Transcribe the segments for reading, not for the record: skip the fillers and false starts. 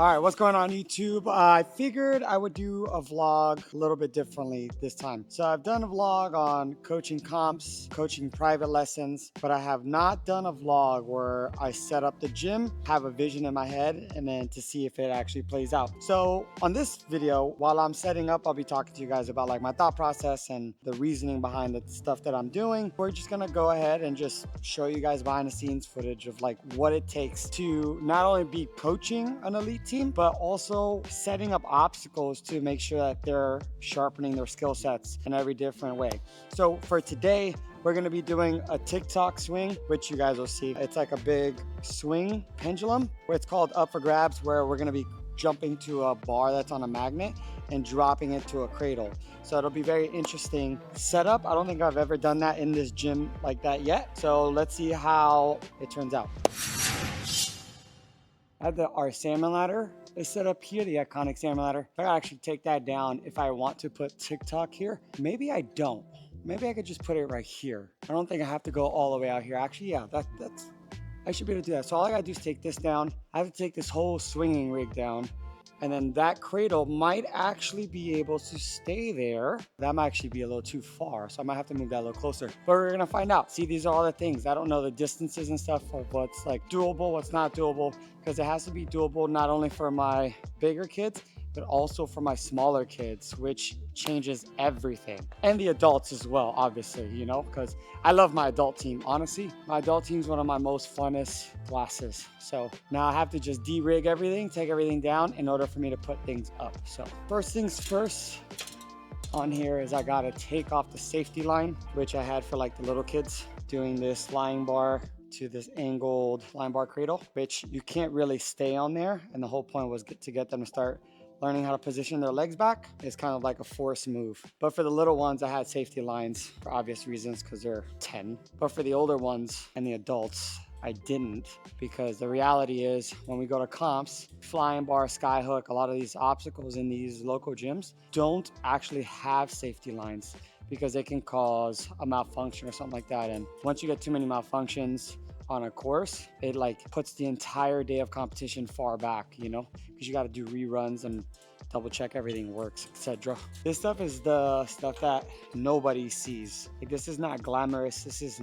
All right, what's going on YouTube? I figured I would do a vlog a little bit differently this time. So I've done a vlog on coaching comps, coaching private lessons, but I have not done a vlog where I set up the gym, have a vision in my head, and then to see if it actually plays out. So on this video, while I'm setting up, I'll be talking to you guys about like my thought process and the reasoning behind the stuff that I'm doing. We're just gonna go ahead and just show you guys behind the scenes footage of like what it takes to not only be coaching an elite team, but also setting up obstacles to make sure that they're sharpening their skill sets in every different way. So for today, we're going to be doing a TikTok swing, which you guys will see. It's like a big swing pendulum, where it's called up for grabs, where we're going to be jumping to a bar that's on a magnet and dropping it to a cradle. So it'll be very interesting setup. I don't think I've ever done that in this gym like that yet. So let's see how it turns out. I have our salmon ladder is set up here, the iconic salmon ladder. I gotta actually take that down if I want to put TikTok here. Maybe I don't. Maybe I could just put it right here. I don't think I have to go all the way out here. Actually, yeah, that's I should be able to do that. So all I gotta do is take this down. I have to take this whole swinging rig down. And then that cradle might actually be able to stay there. That might actually be a little too far, so I might have to move that a little closer. But we're gonna find out. See, these are all the things. I don't know the distances and stuff of what's like doable, what's not doable, because it has to be doable not only for my bigger kids, but also for my smaller kids, which changes everything. And the adults as well, obviously, you know, because I love my adult team. Honestly, my adult team is one of my most funnest classes. So now I have to just de-rig everything, take everything down in order for me to put things up. So first things first on here is I gotta take off the safety line, which I had for like the little kids, doing this flying bar to this angled flying bar cradle, which you can't really stay on there. And the whole point was to get them to start learning how to position their legs back. Is kind of like a forced move. But for the little ones, I had safety lines for obvious reasons because they're 10. But for the older ones and the adults, I didn't, because the reality is when we go to comps, flying bar, sky hook, a lot of these obstacles in these local gyms don't actually have safety lines because they can cause a malfunction or something like that. And once you get too many malfunctions on a course, it like puts the entire day of competition far back, you know, because you got to do reruns and double check everything works, etc. This stuff is the stuff that nobody sees. Like, this is not glamorous. This is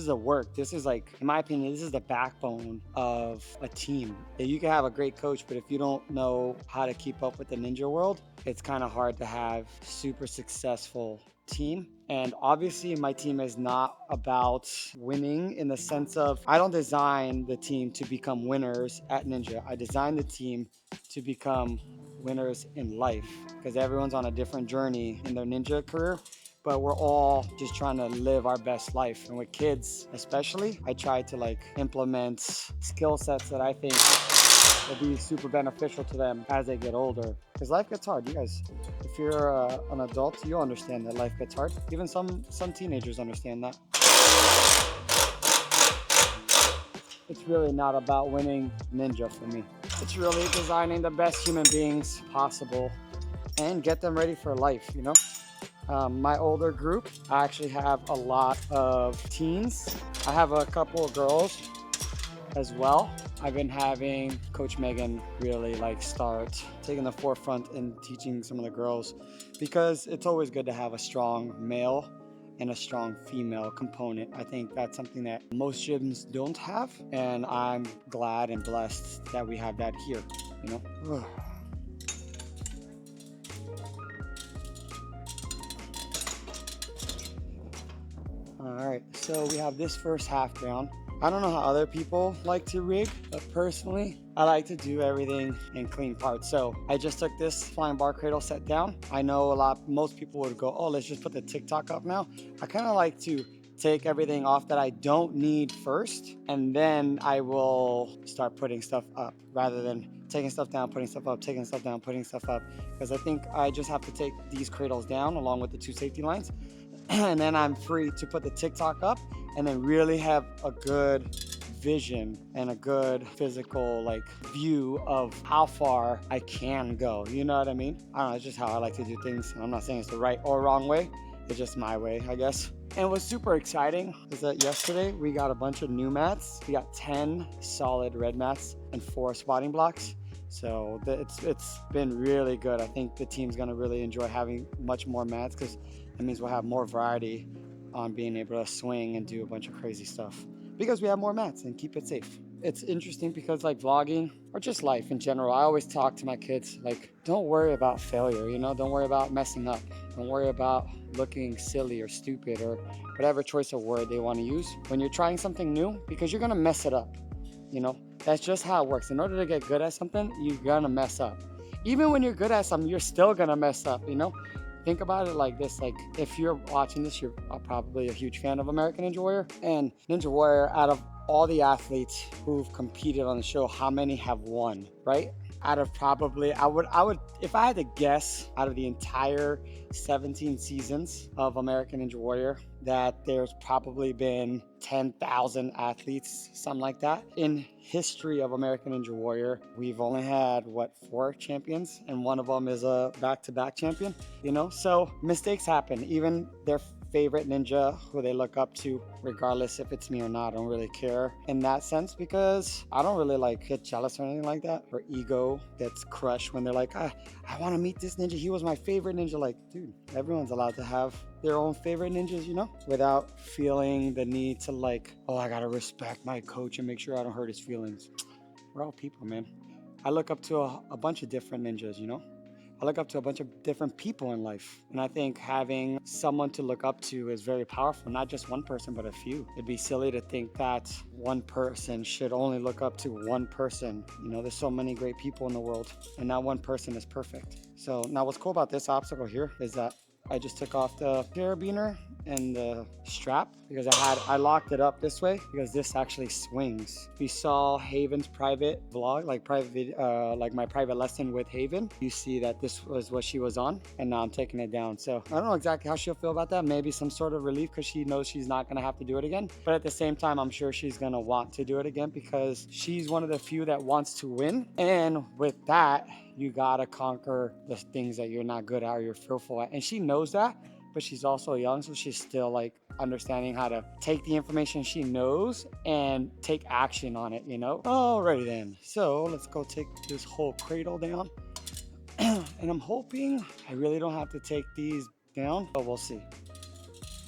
a work. This is like, in my opinion, this is the backbone of a team. You can have a great coach, but if you don't know how to keep up with the ninja world, it's kind of hard to have super successful team. And obviously my team is not about winning in the sense of, I don't design the team to become winners at Ninja. I design the team to become winners in life, because everyone's on a different journey in their ninja career, but we're all just trying to live our best life. And with kids especially, I try to like implement skill sets that I think will be super beneficial to them as they get older, because life gets hard. You guys, if you're an adult, you'll understand that life gets hard. Even some teenagers understand that. It's really not about winning ninja for me. It's really designing the best human beings possible and get them ready for life, you know? My older group, I actually have a lot of teens. I have a couple of girls as well. I've been having Coach Megan really like start taking the forefront in teaching some of the girls, because it's always good to have a strong male and a strong female component. I think that's something that most gyms don't have, and I'm glad and blessed that we have that here, you know? All right, so we have this first half down. I don't know how other people like to rig, but personally, I like to do everything in clean parts. So I just took this flying bar cradle set down. I know most people would go, oh, let's just put the TikTok up now. I kind of like to take everything off that I don't need first, and then I will start putting stuff up, rather than taking stuff down, putting stuff up, taking stuff down, putting stuff up. Because I think I just have to take these cradles down along with the 2 safety lines, and then I'm free to put the TikTok up and then really have a good vision and a good physical like view of how far I can go. You know what I mean? I don't know, it's just how I like to do things. I'm not saying it's the right or wrong way. It's just my way, I guess. And what's super exciting is that yesterday we got a bunch of new mats. We got 10 solid red mats and 4 spotting blocks. So it's been really good. I think the team's gonna really enjoy having much more mats because that means we'll have more variety on being able to swing and do a bunch of crazy stuff because we have more mats and keep it safe. It's interesting because like vlogging or just life in general, I always talk to my kids like, don't worry about failure, you know, don't worry about messing up. Don't worry about looking silly or stupid or whatever choice of word they want to use when you're trying something new, because you're gonna mess it up. You know, that's just how it works. In order to get good at something, you're gonna mess up. Even when you're good at something, you're still gonna mess up, you know? Think about it like this, like if you're watching this, you're probably a huge fan of American Ninja Warrior. And Ninja Warrior, out of all the athletes who've competed on the show, how many have won, right? Out of probably, I would, if I had to guess, out of the entire 17 seasons of American Ninja Warrior, that there's probably been 10,000 athletes, something like that. In history of American Ninja Warrior, we've only had, what, 4 champions? And one of them is a back-to-back champion, you know? So mistakes happen. Even their favorite ninja who they look up to, regardless if it's me or not, I don't really care in that sense, because I don't really like get jealous or anything like that, or ego gets crushed when they're like, I want to meet this ninja, he was my favorite ninja. Like, dude, everyone's allowed to have their own favorite ninjas, you know, without feeling the need to like, oh, I gotta respect my coach and make sure I don't hurt his feelings. We're all people, man. I look up to a bunch of different ninjas, you know. I look up to a bunch of different people in life. And I think having someone to look up to is very powerful, not just one person, but a few. It'd be silly to think that one person should only look up to one person. You know, there's so many great people in the world and not one person is perfect. So now what's cool about this obstacle here is that I just took off the carabiner and the strap because I locked it up this way because this actually swings. If you saw Haven's private vlog, like my private lesson with Haven, you see that this was what she was on and now I'm taking it down. So I don't know exactly how she'll feel about that. Maybe some sort of relief because she knows she's not gonna have to do it again. But at the same time, I'm sure she's gonna want to do it again because she's one of the few that wants to win. And with that, you gotta conquer the things that you're not good at or you're fearful at. And she knows that, but she's also young, so she's still like understanding how to take the information she knows and take action on it, you know? Alrighty then, so let's go take this whole cradle down. And I'm hoping I really don't have to take these down, but we'll see.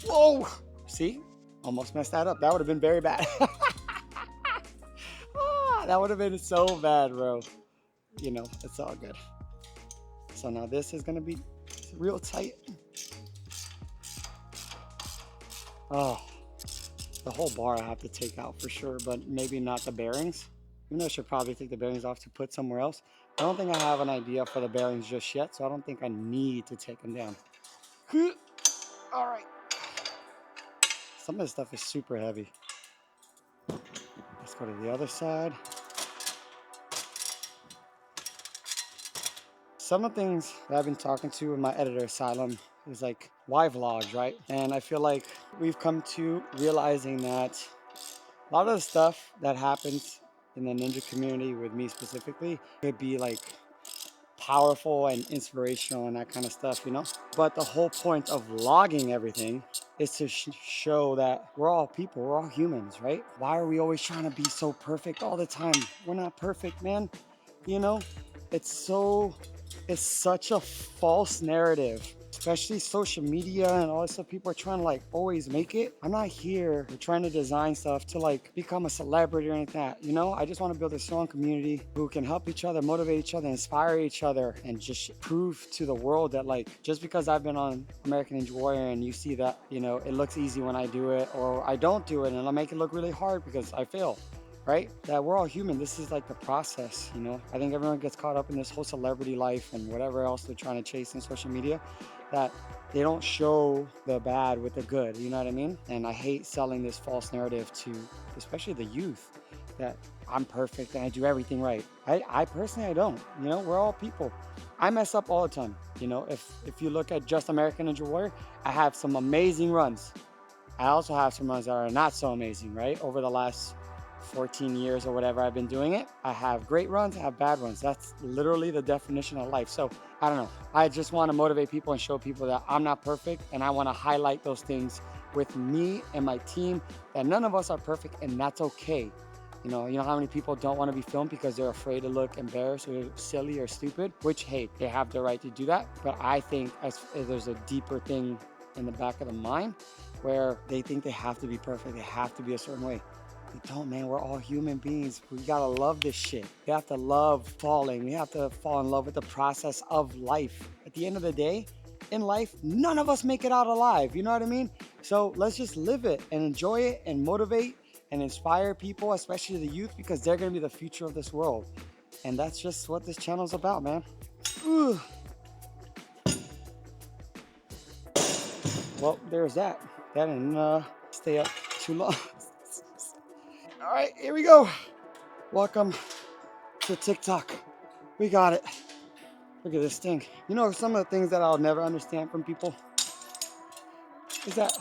Whoa, see? Almost messed that up. That would have been very bad. That would have been so bad, bro. You know, it's all good. So now this is gonna be real tight. Oh, the whole bar I have to take out for sure, but maybe not the bearings. Even though I should probably take the bearings off to put somewhere else. I don't think I have an idea for the bearings just yet, so I don't think I need to take them down. All right. Some of this stuff is super heavy. Let's go to the other side. Some of the things that I've been talking to in my editor asylum is like, why vlogs, right? And I feel like we've come to realizing that a lot of the stuff that happens in the ninja community with me specifically could be like powerful and inspirational and that kind of stuff, you know? But the whole point of vlogging everything is to show that we're all people, we're all humans, right? Why are we always trying to be so perfect all the time? We're not perfect, man. You know, it's such a false narrative, especially social media and all this stuff. People are trying to like always make it. I'm not here trying to design stuff to like become a celebrity or anything like that. You know, I just want to build a strong community who can help each other, motivate each other, inspire each other, and just prove to the world that like, just because I've been on American Ninja Warrior and you see that, you know, it looks easy when I do it, or I don't do it and I make it look really hard because I fail. Right? That we're all human. This is like the process, you know? I think everyone gets caught up in this whole celebrity life and whatever else they're trying to chase in social media, that they don't show the bad with the good, you know what I mean? And I hate selling this false narrative to, especially the youth, that I'm perfect and I do everything right. I personally, I don't, you know? We're all people. I mess up all the time, you know? If you look at just American Ninja Warrior, I have some amazing runs. I also have some runs that are not so amazing, right? Over the last 14 years or whatever I've been doing it, I have great runs, I have bad runs. That's literally the definition of life. So I don't know, I just want to motivate people and show people that I'm not perfect, and I want to highlight those things with me and my team, that none of us are perfect, and that's okay. You know how many people don't want to be filmed because they're afraid to look embarrassed or silly or stupid, which, hey, they have the right to do that. But I think as there's a deeper thing in the back of the mind where they think they have to be perfect. They have to be a certain way. We don't, man. We're all human beings. We gotta love this shit. We have to love falling. We have to fall in love with the process of life. At the end of the day, in life, none of us make it out alive. You know what I mean? So let's just live it and enjoy it and motivate and inspire people, especially the youth, because they're gonna be the future of this world. And that's just what this channel's about, man. Ooh. Well, there's that. That didn't stay up too long. All right, here we go. Welcome to TikTok. We got it. Look at this thing. You know, some of the things that I'll never understand from people is that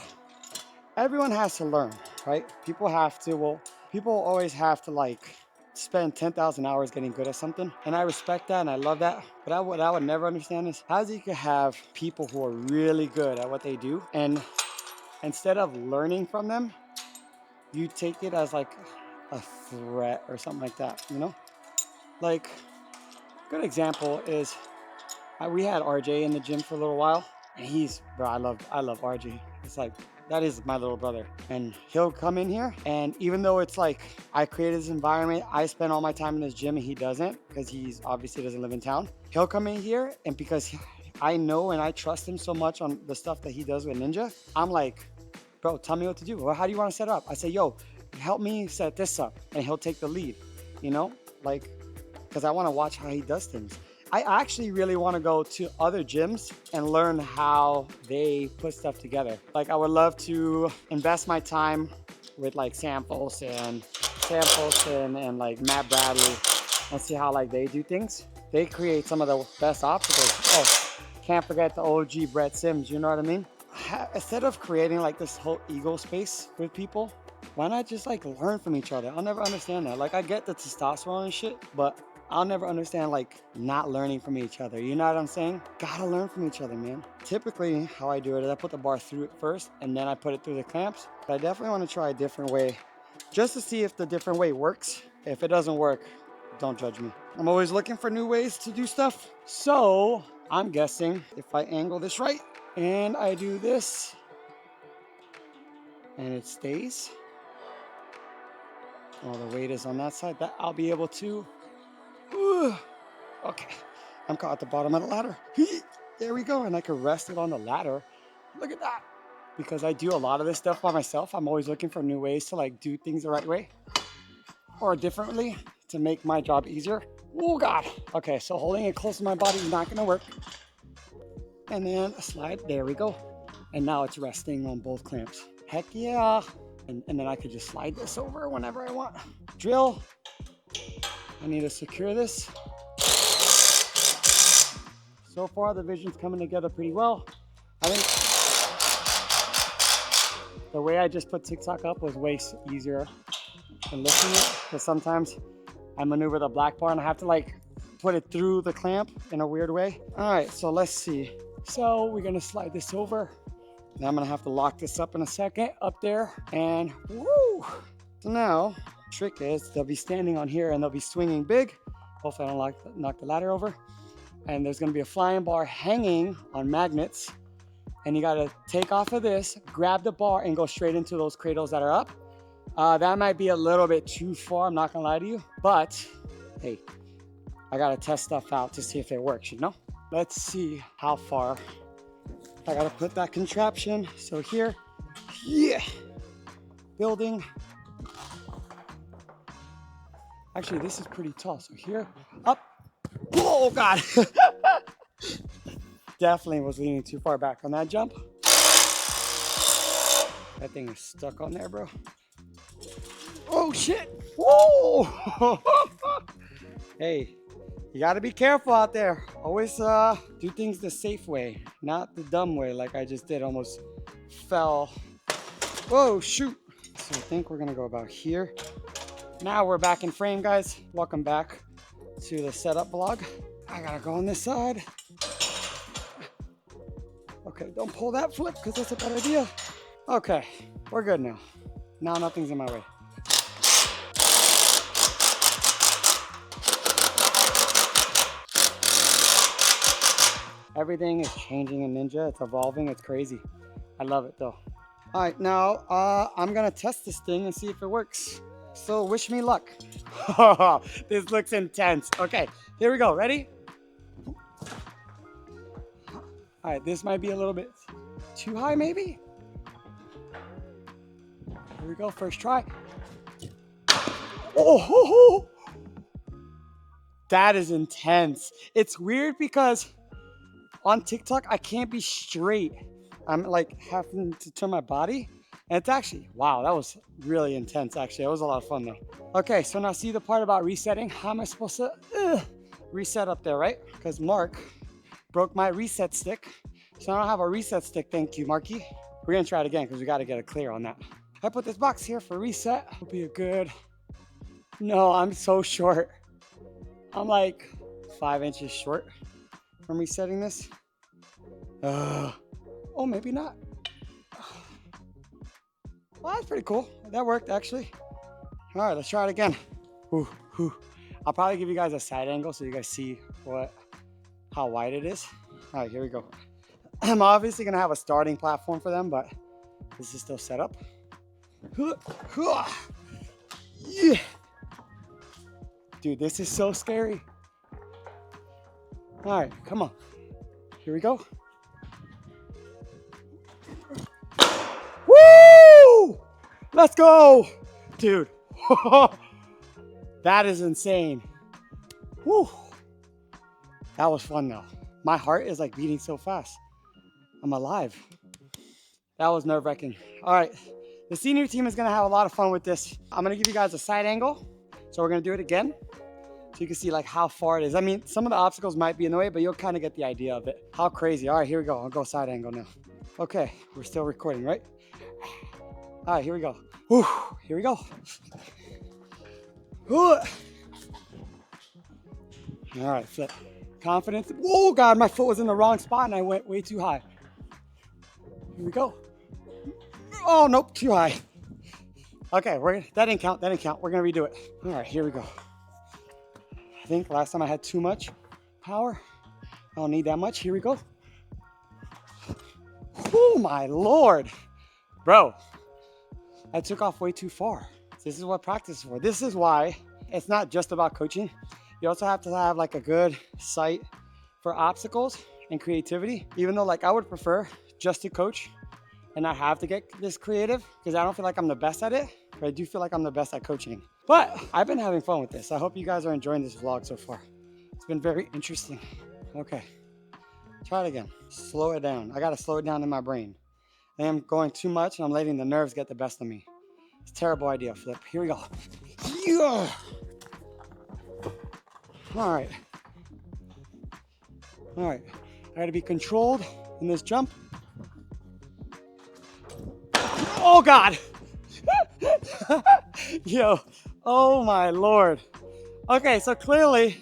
everyone has to learn, right? People always have to like spend 10,000 hours getting good at something. And I respect that and I love that. But what I would never understand is how you could have people who are really good at what they do, and instead of learning from them, you take it as like a threat or something like that, you know? Like, good example is we had RJ in the gym for a little while, and bro, I love RJ. It's like, that is my little brother. And he'll come in here, and even though it's like I created this environment, I spend all my time in this gym and he doesn't, because he's obviously doesn't live in town. He'll come in here, and because I know and I trust him so much on the stuff that he does with Ninja, I'm like, bro, tell me what to do. Well, how do you want to set up? I say, yo, help me set this up, and he'll take the lead, you know, like, because I want to watch how he does things. I actually really want to go to other gyms and learn how they put stuff together. Like, I would love to invest my time with like Sam Folson and like Matt Bradley and see how like they do things. They create some of the best obstacles. Oh, can't forget the OG Brett Sims, you know what I mean? Instead of creating like this whole ego space with people, why not just like learn from each other? I'll never understand that. Like, I get the testosterone and shit, but I'll never understand like not learning from each other. You know what I'm saying? Gotta learn from each other, man. Typically, how I do it is I put the bar through it first and then I put it through the clamps. But I definitely want to try a different way just to see if the different way works. If it doesn't work, don't judge me. I'm always looking for new ways to do stuff. So I'm guessing if I angle this right and I do this and it stays, all the weight is on that side, that I'll be able to. Okay, I'm caught at the bottom of the ladder. There we go, and I can rest it on the ladder. Look at that. Because I do a lot of this stuff by myself, I'm always looking for new ways to like do things the right way or differently to make my job easier. Oh God. Okay, so holding it close to my body is not gonna work. And then a slide, there we go. And now it's resting on both clamps. Heck yeah. And then I could just slide this over whenever I want. Drill. I need to secure this. So far, the vision's coming together pretty well. I think the way I just put TikTok up was way easier than lifting it, because sometimes I maneuver the black bar and I have to like put it through the clamp in a weird way. All right, so let's see. So we're gonna slide this over. Now I'm gonna have to lock this up in a second up there, and woo! So now, trick is they'll be standing on here and they'll be swinging big. Hopefully I don't knock the ladder over. And there's gonna be a flying bar hanging on magnets. And you gotta take off of this, grab the bar and go straight into those cradles that are up. That might be a little bit too far, I'm not gonna lie to you. But hey, I gotta test stuff out to see if it works, you know? Let's see how far. I gotta put that contraption. So here, yeah, building. Actually, this is pretty tall. So here, up. Oh God. Definitely was leaning too far back on that jump. That thing is stuck on there, bro. Oh shit. Whoa. Hey, you gotta be careful out there. Always do things the safe way, not the dumb way like I just did. Almost fell. Whoa, shoot. So I think we're gonna go about here. Now we're back in frame, guys. Welcome back to the setup vlog. I gotta go on this side. Okay, don't pull that flip because that's a bad idea. Okay, we're good now. Now nothing's in my way. Everything is changing in Ninja. It's evolving. It's crazy. I love it though. All right, now I'm gonna test this thing and see if it works. So wish me luck. This looks intense. Okay, here we go. Ready? All right, this might be a little bit too high maybe. Here we go, first try. Oh, that is intense. It's weird because on TikTok, I can't be straight. I'm like having to turn my body. And it's actually, wow, that was really intense actually. It was a lot of fun though. Okay, so now see the part about resetting? How am I supposed to reset up there, right? Because Mark broke my reset stick. So I don't have a reset stick, thank you, Marky. We're gonna try it again because we gotta get it clear on that. I put this box here for reset. It'll be a good, no, I'm so short. I'm like 5 inches short from resetting this. Oh, maybe not. Well, that's pretty cool. That worked actually. All right, let's try it again. I'll probably give you guys a side angle so you guys see how wide it is. All right, here we go. I'm obviously gonna have a starting platform for them, but this is still set up. Yeah. Dude, this is so scary. All right, come on. Here we go. Woo! Let's go, dude. That is insane. Woo! That was fun though. My heart is like beating so fast. I'm alive. That was nerve-wracking. All right, the senior team is gonna have a lot of fun with this. I'm gonna give you guys a side angle. So we're gonna do it again. So you can see like how far it is. I mean, some of the obstacles might be in the way, but you'll kind of get the idea of it. How crazy. All right, here we go. I'll go side angle now. Okay, we're still recording, right? All right, here we go. Whew, here we go. All right, flip. Confidence. Oh God, my foot was in the wrong spot and I went way too high. Here we go. Oh, nope, too high. Okay, that didn't count, We're gonna redo it. All right, here we go. I think last time I had too much power. I don't need that much. Here we go. Oh my Lord. Bro, I took off way too far. This is what practice is for. This is why it's not just about coaching. You also have to have like a good sight for obstacles and creativity. Even though like I would prefer just to coach and not have to get this creative because I don't feel like I'm the best at it, but I do feel like I'm the best at coaching. But I've been having fun with this. I hope you guys are enjoying this vlog so far. It's been very interesting. Okay, try it again. Slow it down. I gotta slow it down in my brain. I am going too much and I'm letting the nerves get the best of me. It's a terrible idea, flip. Here we go. Yeah. All right. All right, I gotta be controlled in this jump. Oh God. Yo, oh my Lord. Okay, so clearly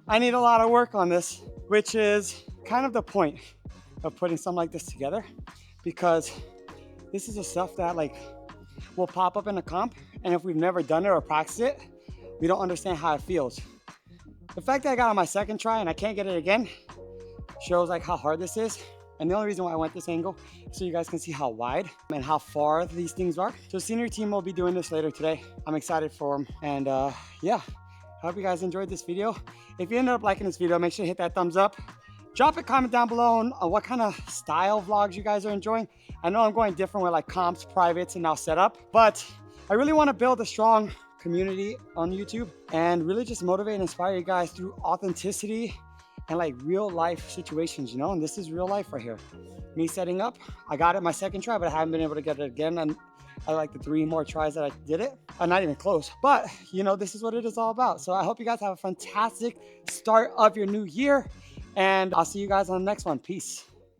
I need a lot of work on this, which is kind of the point of putting something like this together, because this is the stuff that like will pop up in a comp, and if we've never done it or practiced it, we don't understand how it feels. The fact that I got on my second try and I can't get it again shows like how hard this is. And the only reason why I went this angle is so you guys can see how wide and how far these things are. So senior team will be doing this later today. I'm excited for them. And yeah, I hope you guys enjoyed this video. If you ended up liking this video, make sure to hit that thumbs up. Drop a comment down below on what kind of style vlogs you guys are enjoying. I know I'm going different with like comps, privates, and now setup, but I really want to build a strong community on YouTube and really just motivate and inspire you guys through authenticity and like real life situations, you know, and this is real life right here. Me setting up, I got it my second try, but I haven't been able to get it again. And I like the 3 more tries that I did it. I'm not even close, but you know, this is what it is all about. So I hope you guys have a fantastic start of your new year, and I'll see you guys on the next one. Peace.